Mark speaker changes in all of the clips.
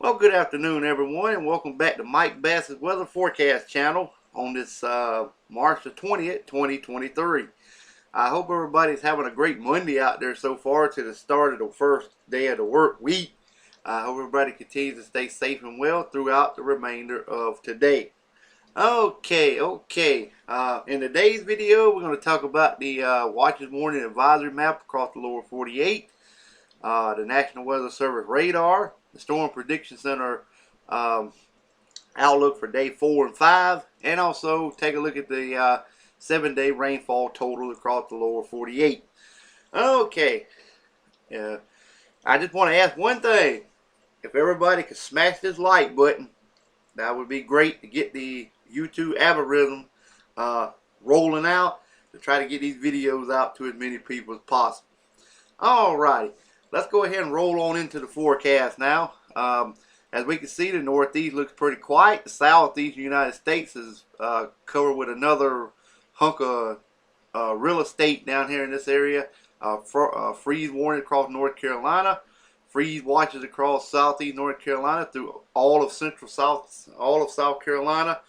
Speaker 1: Well, good afternoon, everyone, and welcome back to Mike Bass's Weather Forecast channel on this March the 20th, 2023. I hope everybody's having a great Monday out there so far to the start of the first day of the work week. I hope everybody continues to stay safe and well throughout the remainder of today. Okay. In today's video, we're going to talk about the Watches Warning Advisory map across the lower 48, the National Weather Service radar, the Storm Prediction Center outlook for day 4 and 5, and also take a look at the 7-day rainfall total across the lower 48. Okay, I just want to ask one thing. If everybody could smash this like button, that would be great to get the YouTube algorithm rolling out to try to get these videos out to as many people as possible. Alrighty, let's go ahead and roll on into the forecast now. As we can see, the Northeast looks pretty quiet. The Southeast United States is covered with another hunk of real estate down here in this area. Freeze warning across North Carolina. Freeze watches across Southeast North Carolina through all of South Carolina,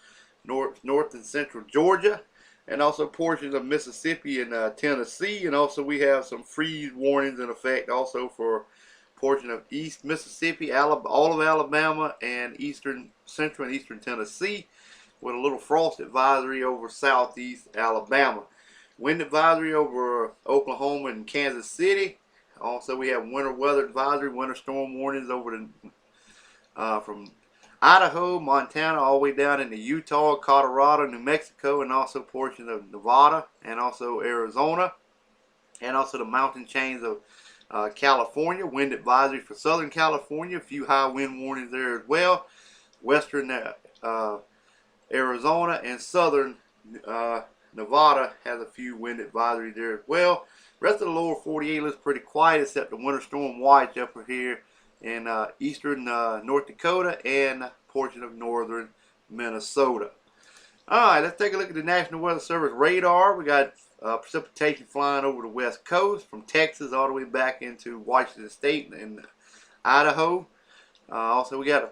Speaker 1: North and Central Georgia, and also portions of Mississippi and Tennessee. And also we have some freeze warnings in effect also for portion of East Mississippi, all of Alabama, and Central and Eastern Tennessee, with a little frost advisory over Southeast Alabama. Wind advisory over Oklahoma and Kansas City. Also, we have winter weather advisory, winter storm warnings over from Idaho, Montana, all the way down into Utah, Colorado, New Mexico, and also portions of Nevada, and also Arizona, and also the mountain chains of California. Wind advisory for Southern California, a few high wind warnings there as well. Western Arizona and Southern Nevada has a few wind advisories there as well. Rest of the lower 48 looks pretty quiet except the winter storm watch up here in eastern North Dakota and portion of northern Minnesota. Alright, let's take a look at the National Weather Service radar. We got precipitation flying over the west coast from Texas all the way back into Washington State and Idaho. Also, we had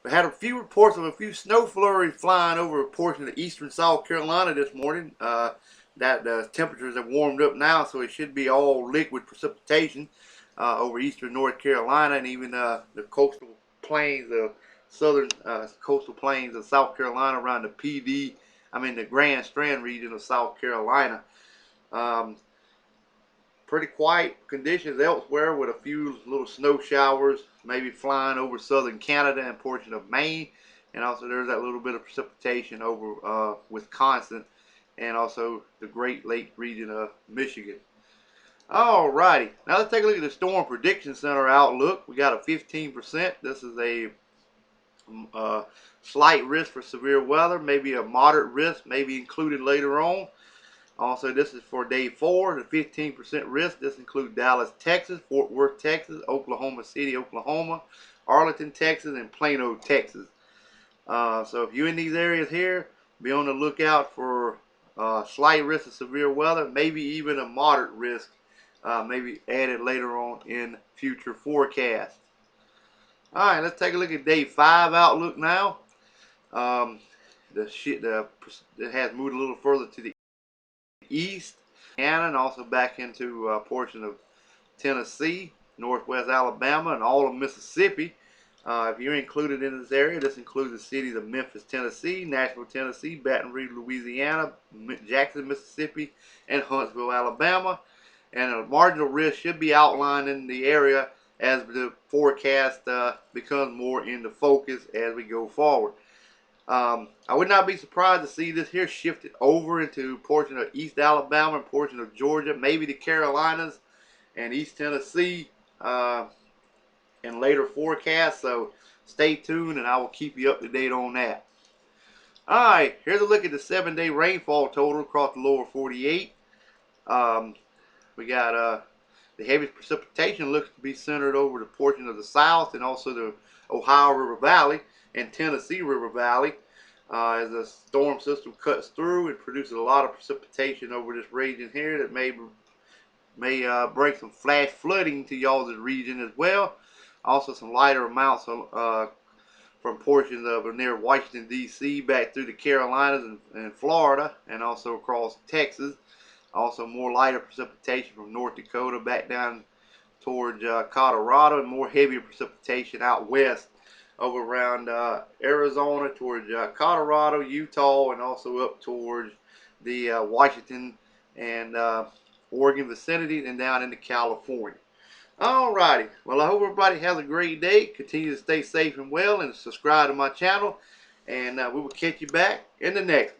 Speaker 1: a few reports of a few snow flurries flying over a portion of eastern South Carolina this morning. That the temperatures have warmed up now, so it should be all liquid precipitation over eastern North Carolina and even the coastal plains of southern coastal plains of South Carolina around the Grand Strand region of South Carolina. Pretty quiet conditions elsewhere with a few little snow showers maybe flying over southern Canada and portion of Maine, and also there's that little bit of precipitation over Wisconsin and also the Great Lakes region of Michigan. Alrighty, now let's take a look at the Storm Prediction Center outlook. We got a 15%. This is a slight risk for severe weather, maybe a moderate risk, maybe included later on. Also, this is for day 4, the 15% risk. This includes Dallas, Texas, Fort Worth, Texas, Oklahoma City, Oklahoma, Arlington, Texas, and Plano, Texas. So if you're in these areas here, be on the lookout for slight risk of severe weather, maybe even a moderate risk, maybe added later on in future forecasts. Alright, let's take a look at day 5 outlook now. It has moved a little further to the east, and also back into a portion of Tennessee, northwest Alabama, and all of Mississippi. If you're included in this area, this includes the cities of Memphis, Tennessee, Nashville, Tennessee, Baton Rouge, Louisiana, Jackson, Mississippi, and Huntsville, Alabama. And a marginal risk should be outlined in the area as the forecast becomes more into focus as we go forward. I would not be surprised to see this here shifted over into a portion of East Alabama and portion of Georgia, maybe the Carolinas and East Tennessee in later forecasts. So stay tuned and I will keep you up to date on that. Alright, here's a look at the 7-day rainfall total across the lower 48. We got the heaviest precipitation looks to be centered over the portion of the south and also the Ohio River Valley and Tennessee River Valley as the storm system cuts through and produces a lot of precipitation over this region here that may bring some flash flooding to y'all's region as well. Also some lighter amounts of from portions of near Washington, D.C. back through the Carolinas and Florida, and also across Texas. Also more lighter precipitation from North Dakota back down towards Colorado, and more heavier precipitation out west over around Arizona towards Colorado, Utah, and also up towards the Washington and Oregon vicinity, and down into California. Alrighty, well, I hope everybody has a great day. Continue to stay safe and well, and subscribe to my channel, and we will catch you back in the next one.